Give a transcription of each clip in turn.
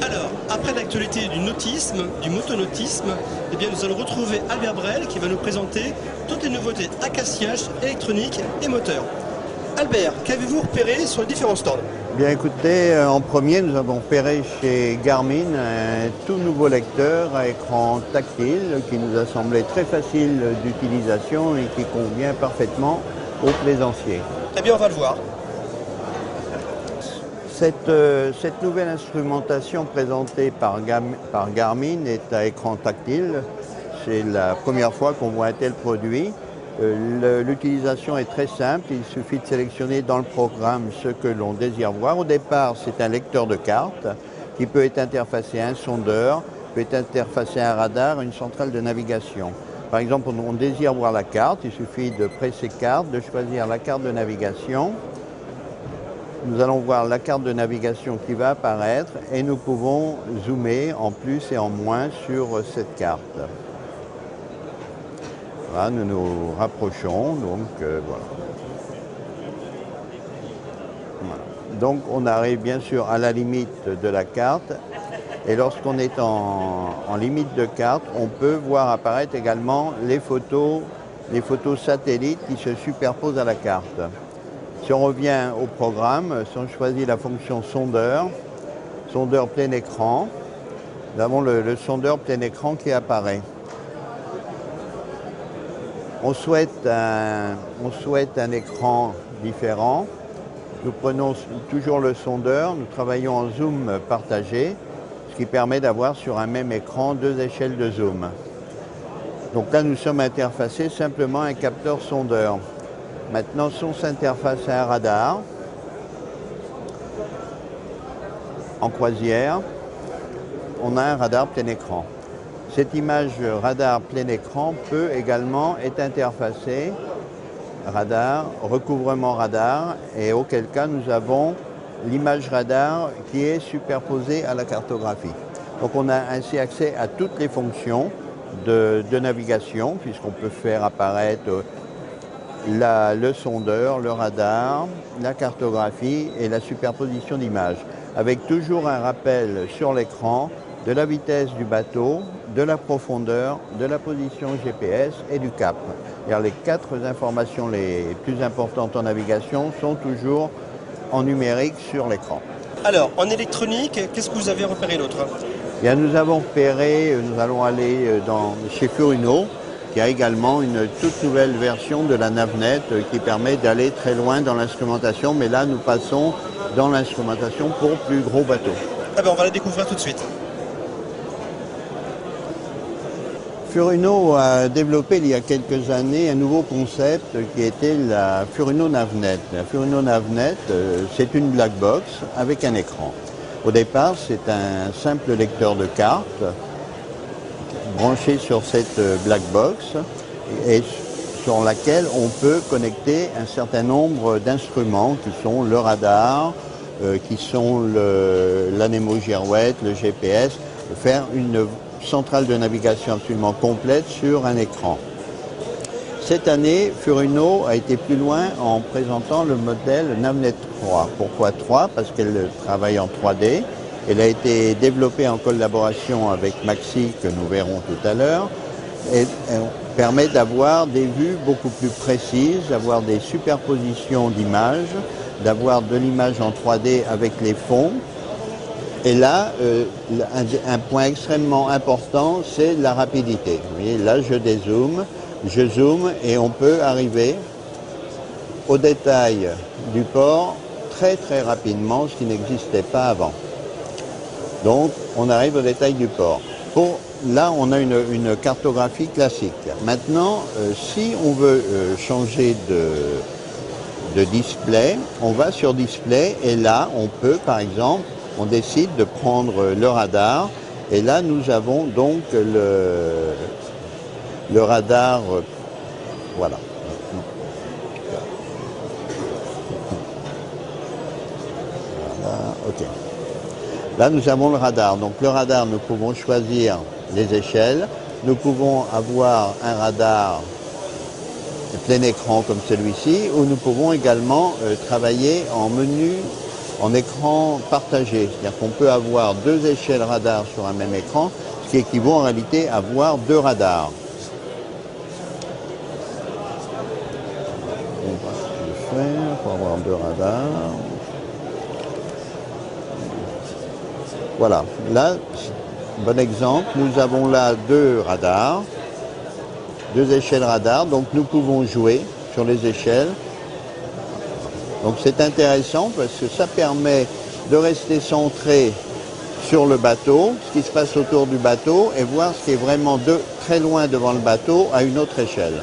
Alors, après l'actualité du nautisme, du motonautisme, eh bien, nous allons retrouver Albert Brel qui va nous présenter toutes les nouveautés Acacia, électronique et moteur. Albert, qu'avez-vous repéré sur les différents stands? Bien écoutez, en premier, nous avons repéré chez Garmin un tout nouveau lecteur à écran tactile qui nous a semblé très facile d'utilisation et qui convient parfaitement aux plaisanciers. Eh bien, on va le voir. Cette nouvelle instrumentation présentée par Garmin est à écran tactile. C'est la première fois qu'on voit un tel produit. L'utilisation est très simple, il suffit de sélectionner dans le programme ce que l'on désire voir. Au départ, c'est un lecteur de cartes qui peut être interfacé à un sondeur, peut être interfacé à un radar, une centrale de navigation. Par exemple, on désire voir la carte, il suffit de presser carte, de choisir la carte de navigation. Nous allons voir la carte de navigation qui va apparaître et nous pouvons zoomer en plus et en moins sur cette carte. Voilà, nous nous rapprochons, donc voilà. Donc on arrive bien sûr à la limite de la carte et lorsqu'on est en limite de carte, on peut voir apparaître également les photos satellites qui se superposent à la carte. Si on revient au programme, si on choisit la fonction sondeur plein écran, nous avons le sondeur plein écran qui apparaît. On souhaite un écran différent. Nous prenons toujours le sondeur, nous travaillons en zoom partagé, ce qui permet d'avoir sur un même écran deux échelles de zoom. Donc là, nous sommes interfacés simplement à un capteur sondeur. Maintenant, si on s'interface à un radar, en croisière, on a un radar plein écran. Cette image radar plein écran peut également être interfacée radar, recouvrement radar, et auquel cas nous avons l'image radar qui est superposée à la cartographie. Donc on a ainsi accès à toutes les fonctions de navigation, puisqu'on peut faire apparaître le sondeur, le radar, la cartographie et la superposition d'images, avec toujours un rappel sur l'écran de la vitesse du bateau, de la profondeur, de la position GPS et du cap. Les quatre informations les plus importantes en navigation sont toujours en numérique sur l'écran. Alors, en électronique, qu'est-ce que vous avez repéré d'autre? Bien, nous avons repéré, nous allons aller chez Furuno, qui a également une toute nouvelle version de la Navnet qui permet d'aller très loin dans l'instrumentation, mais là nous passons dans l'instrumentation pour plus gros bateaux. Ah ben, on va la découvrir tout de suite. Furuno a développé il y a quelques années un nouveau concept qui était la Furuno Navnet. La Furuno Navnet, c'est une black box avec un écran. Au départ, c'est un simple lecteur de cartes branché sur cette black box et sur laquelle on peut connecter un certain nombre d'instruments qui sont le radar, qui sont l'anémogirouette, le GPS, faire une centrale de navigation absolument complète sur un écran. Cette année, Furuno a été plus loin en présentant le modèle Navnet 3. Pourquoi 3? Parce qu'elle travaille en 3D. Elle a été développée en collaboration avec Maxi, que nous verrons tout à l'heure, et permet d'avoir des vues beaucoup plus précises, d'avoir des superpositions d'images, d'avoir de l'image en 3D avec les fonds. Et là, un point extrêmement important, c'est la rapidité. Vous voyez, là, je zoome et on peut arriver au détail du port très très rapidement, ce qui n'existait pas avant. Donc, on arrive au détail du port. Là, on a une cartographie classique. Maintenant, si on veut changer de display, on va sur display et là, on peut, par exemple, on décide de prendre le radar et là, nous avons donc le radar, voilà. Voilà, ok. Là, nous avons le radar. Donc, le radar, nous pouvons choisir les échelles. Nous pouvons avoir un radar plein écran comme celui-ci, ou nous pouvons également travailler en en écran partagé. C'est-à-dire qu'on peut avoir deux échelles radar sur un même écran, ce qui équivaut en réalité à voir deux radars. On va le faire pour avoir deux radars. Voilà, là, bon exemple, nous avons là deux radars, deux échelles radar, donc nous pouvons jouer sur les échelles. Donc c'est intéressant parce que ça permet de rester centré sur le bateau, ce qui se passe autour du bateau, et voir ce qui est vraiment très loin devant le bateau à une autre échelle.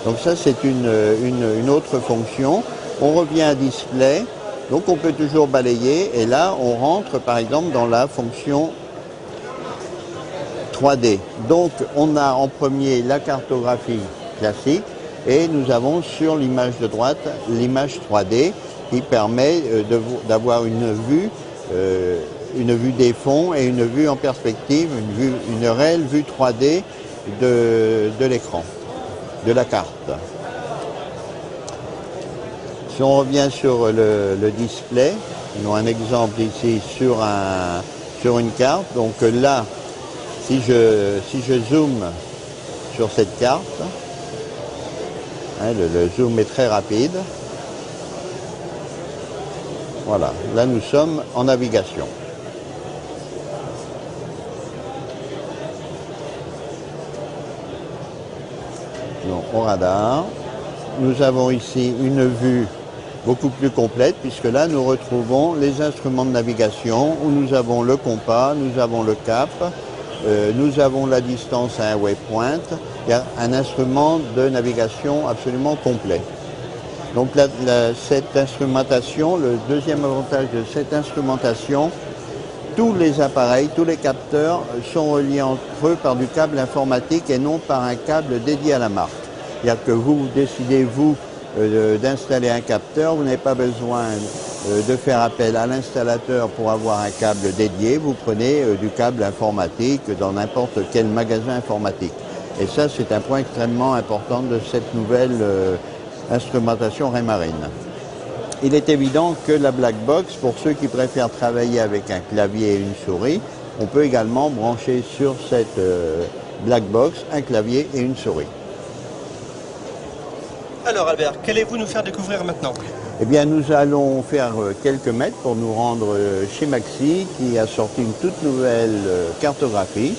Donc ça c'est une autre fonction. On revient à display, donc on peut toujours balayer, et là on rentre par exemple dans la fonction 3D. Donc on a en premier la cartographie classique, et nous avons sur l'image de droite l'image 3D qui permet d'avoir une vue des fonds et une vue en perspective, une réelle vue 3D de l'écran, de la carte. Si on revient sur le display, nous avons un exemple ici sur une carte. Donc là, si je zoome sur cette carte, hein, le zoom est très rapide. Voilà, là nous sommes en navigation. Donc au radar, nous avons ici une vue beaucoup plus complète, puisque là nous retrouvons les instruments de navigation où nous avons le compas, nous avons le cap, nous avons la distance à un waypoint. Il y a un instrument de navigation absolument complet. Donc cette instrumentation, le deuxième avantage de cette instrumentation, tous les appareils, tous les capteurs sont reliés entre eux par du câble informatique et non par un câble dédié à la marque. C'est-à-dire que vous décidez, vous, d'installer un capteur, vous n'avez pas besoin de faire appel à l'installateur pour avoir un câble dédié, vous prenez du câble informatique dans n'importe quel magasin informatique. Et ça, c'est un point extrêmement important de cette nouvelle instrumentation Raymarine. Il est évident que la black box, pour ceux qui préfèrent travailler avec un clavier et une souris, on peut également brancher sur cette black box un clavier et une souris. Alors Albert, qu'allez-vous nous faire découvrir maintenant? Eh bien, nous allons faire quelques mètres pour nous rendre chez Maxi, qui a sorti une toute nouvelle cartographie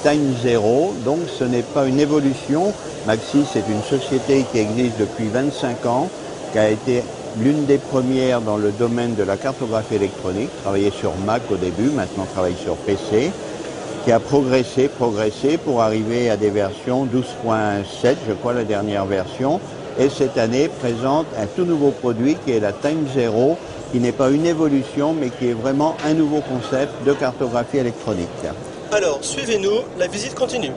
Time Zero. Donc ce n'est pas une évolution. Maxi, c'est une société qui existe depuis 25 ans, qui a été l'une des premières dans le domaine de la cartographie électronique, travaillait sur Mac au début, maintenant travaille sur PC, qui a progressé pour arriver à des versions 12.7, je crois la dernière version, et cette année présente un tout nouveau produit qui est la Time Zero, qui n'est pas une évolution, mais qui est vraiment un nouveau concept de cartographie électronique. Alors, suivez-nous, la visite continue.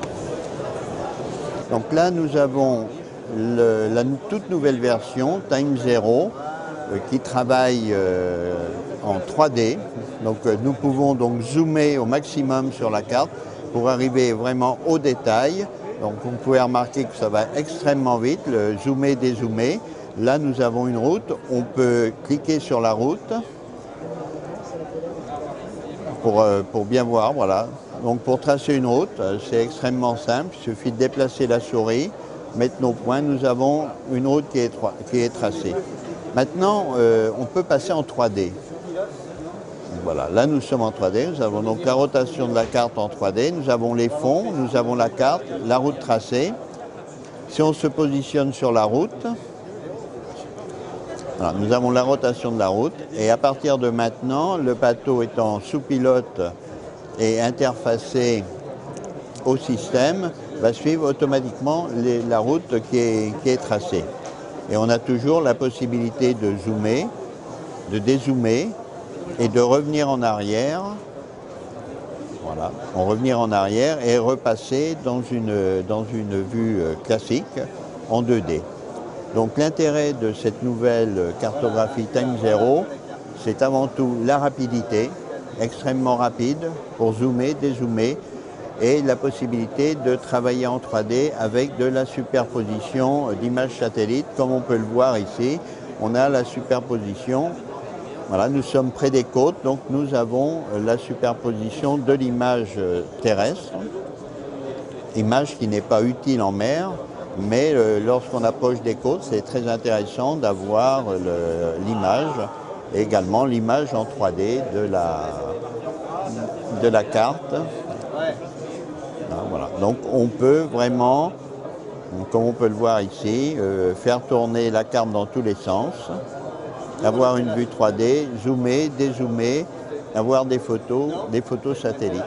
Donc là, nous avons la toute nouvelle version, Time Zero, qui travaille en 3D. Donc nous pouvons donc zoomer au maximum sur la carte pour arriver vraiment au détail. Donc vous pouvez remarquer que ça va extrêmement vite, le zoomer, dézoomer. Là, nous avons une route, on peut cliquer sur la route pour bien voir, voilà. Donc pour tracer une route, c'est extrêmement simple, il suffit de déplacer la souris, mettre nos points, nous avons une route qui est tracée. Maintenant, on peut passer en 3D. Voilà, là nous sommes en 3D, nous avons donc la rotation de la carte en 3D, nous avons les fonds, nous avons la carte, la route tracée. Si on se positionne sur la route, voilà, nous avons la rotation de la route, et à partir de maintenant, le bateau étant sous pilote et interfacé au système, va suivre automatiquement la route qui est tracée. Et on a toujours la possibilité de zoomer, de dézoomer et de revenir en arrière. Voilà, on revenir en arrière et repasser dans une vue classique en 2D. Donc l'intérêt de cette nouvelle cartographie Time Zero, c'est avant tout la rapidité, extrêmement rapide pour zoomer, dézoomer, et la possibilité de travailler en 3D avec de la superposition d'images satellites, comme on peut le voir ici. On a la superposition Voilà, nous sommes près des côtes, donc nous avons la superposition de l'image terrestre, image qui n'est pas utile en mer, mais lorsqu'on approche des côtes, c'est très intéressant d'avoir l'image et également l'image en 3D de la carte. Voilà. Donc on peut vraiment, comme on peut le voir ici, faire tourner la carte dans tous les sens, avoir une vue 3D, zoomer, dézoomer, avoir des photos satellites.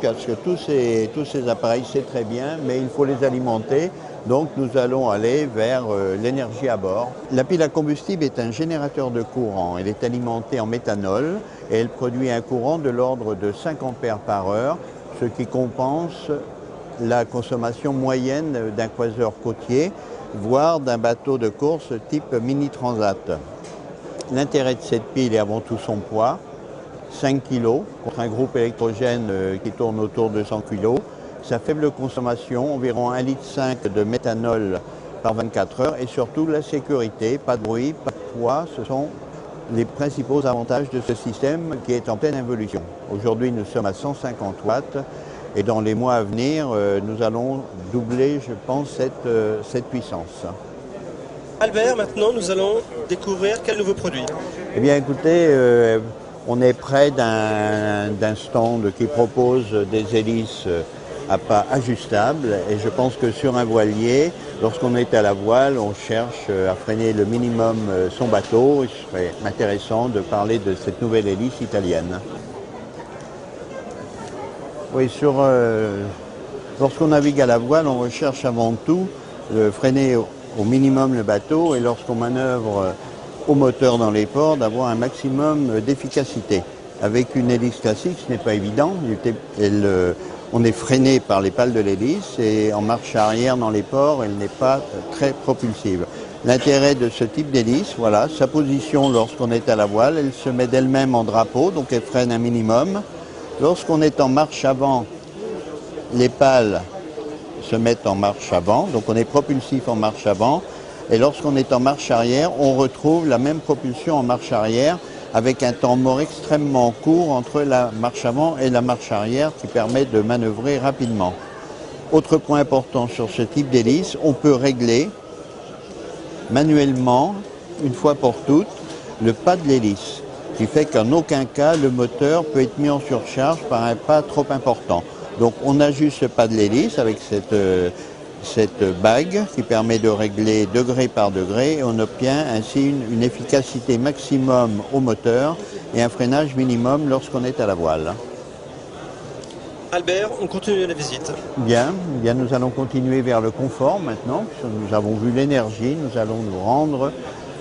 Parce que tous ces appareils, c'est très bien, mais il faut les alimenter. Donc nous allons aller vers l'énergie à bord. La pile à combustible est un générateur de courant. Elle est alimentée en méthanol et elle produit un courant de l'ordre de 5 ampères par heure, ce qui compense la consommation moyenne d'un croiseur côtier, voire d'un bateau de course type mini-transat. L'intérêt de cette pile est avant tout son poids, 5 kg, contre un groupe électrogène qui tourne autour de 100 kg. Sa faible consommation, environ 1,5 litre de méthanol par 24 heures, et surtout la sécurité, pas de bruit, pas de poids, ce sont les principaux avantages de ce système qui est en pleine évolution. Aujourd'hui, nous sommes à 150 watts et dans les mois à venir, nous allons doubler, je pense, cette puissance. Albert, maintenant, nous allons découvrir quel nouveau produit? Eh bien, écoutez, on est près d'un stand qui propose des hélices à pas ajustables et je pense que sur un voilier, lorsqu'on est à la voile, on cherche à freiner le minimum son bateau. Il serait intéressant de parler de cette nouvelle hélice italienne. Oui, lorsqu'on navigue à la voile, on recherche avant tout de freiner au minimum le bateau et lorsqu'on manœuvre au moteur dans les ports, d'avoir un maximum d'efficacité. Avec une hélice classique, ce n'est pas évident. On est freiné par les pales de l'hélice et en marche arrière dans les ports, elle n'est pas très propulsive. L'intérêt de ce type d'hélice, voilà, sa position lorsqu'on est à la voile, elle se met d'elle-même en drapeau, donc elle freine un minimum. Lorsqu'on est en marche avant, les pales se mettent en marche avant, donc on est propulsif en marche avant. Et lorsqu'on est en marche arrière, on retrouve la même propulsion en marche arrière avec un temps mort extrêmement court entre la marche avant et la marche arrière qui permet de manœuvrer rapidement. Autre point important sur ce type d'hélice, on peut régler manuellement, une fois pour toutes, le pas de l'hélice, qui fait qu'en aucun cas le moteur peut être mis en surcharge par un pas trop important. Donc on ajuste ce pas de l'hélice avec cette bague qui permet de régler degré par degré et on obtient ainsi une efficacité maximum au moteur et un freinage minimum lorsqu'on est à la voile. Albert, on continue la visite. Bien, nous allons continuer vers le confort maintenant, puisque nous avons vu l'énergie, nous allons nous rendre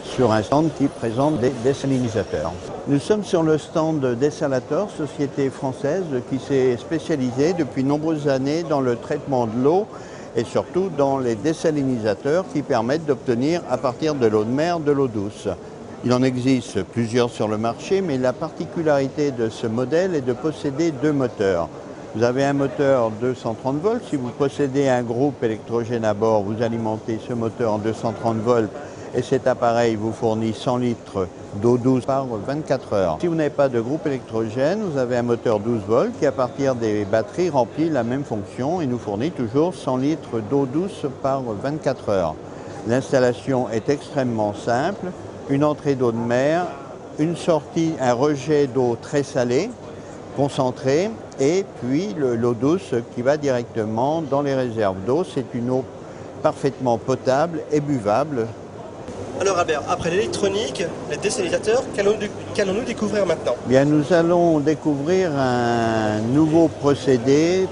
sur un stand qui présente des désalinisateurs. Nous sommes sur le stand Dessalator, société française qui s'est spécialisée depuis de nombreuses années dans le traitement de l'eau et surtout dans les désalinisateurs qui permettent d'obtenir à partir de l'eau de mer de l'eau douce. Il en existe plusieurs sur le marché, mais la particularité de ce modèle est de posséder 2 moteurs. Vous avez un moteur 230 volts, si vous possédez un groupe électrogène à bord, vous alimentez ce moteur en 230 volts et cet appareil vous fournit 100 litres d'eau douce par 24 heures. Si vous n'avez pas de groupe électrogène, vous avez un moteur 12 volts qui à partir des batteries remplit la même fonction et nous fournit toujours 100 litres d'eau douce par 24 heures. L'installation est extrêmement simple, une entrée d'eau de mer, une sortie, un rejet d'eau très salée, concentrée et puis l'eau douce qui va directement dans les réserves d'eau. C'est une eau parfaitement potable et buvable. Alors Albert, après l'électronique, les désalinisateurs, qu'allons-nous découvrir maintenant? Bien, nous allons découvrir un nouveau procédé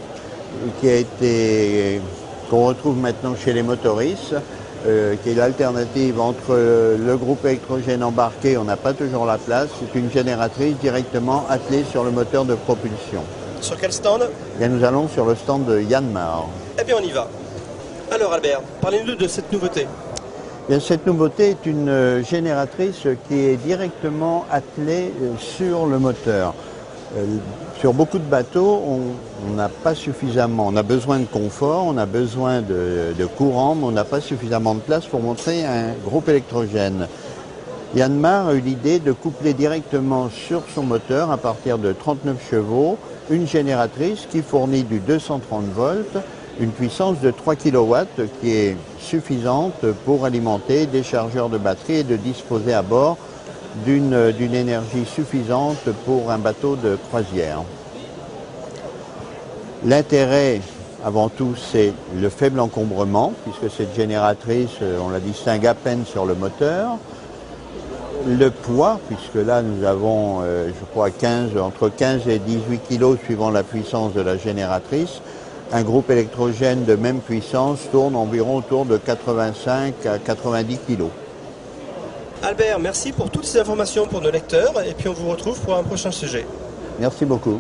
qu'on retrouve maintenant chez les motoristes, qui est l'alternative entre le groupe électrogène embarqué, on n'a pas toujours la place, c'est une génératrice directement attelée sur le moteur de propulsion. Sur quel stand? Bien, nous allons sur le stand de Yanmar. Eh bien on y va. Alors Albert, parlez-nous de cette nouveauté. Bien, cette nouveauté est une génératrice qui est directement attelée sur le moteur. Sur beaucoup de bateaux, on n'a pas suffisamment, on a besoin de confort, on a besoin de courant, mais on n'a pas suffisamment de place pour monter un groupe électrogène. Yanmar a eu l'idée de coupler directement sur son moteur, à partir de 39 chevaux, une génératrice qui fournit du 230 volts, une puissance de 3 kW qui est suffisante pour alimenter des chargeurs de batterie et de disposer à bord d'une énergie suffisante pour un bateau de croisière. L'intérêt, avant tout, c'est le faible encombrement, puisque cette génératrice, on la distingue à peine sur le moteur. Le poids, puisque là nous avons, je crois, entre 15 et 18 kg suivant la puissance de la génératrice. Un groupe électrogène de même puissance tourne environ autour de 85 à 90 kg. Albert, merci pour toutes ces informations pour nos lecteurs et puis on vous retrouve pour un prochain sujet. Merci beaucoup.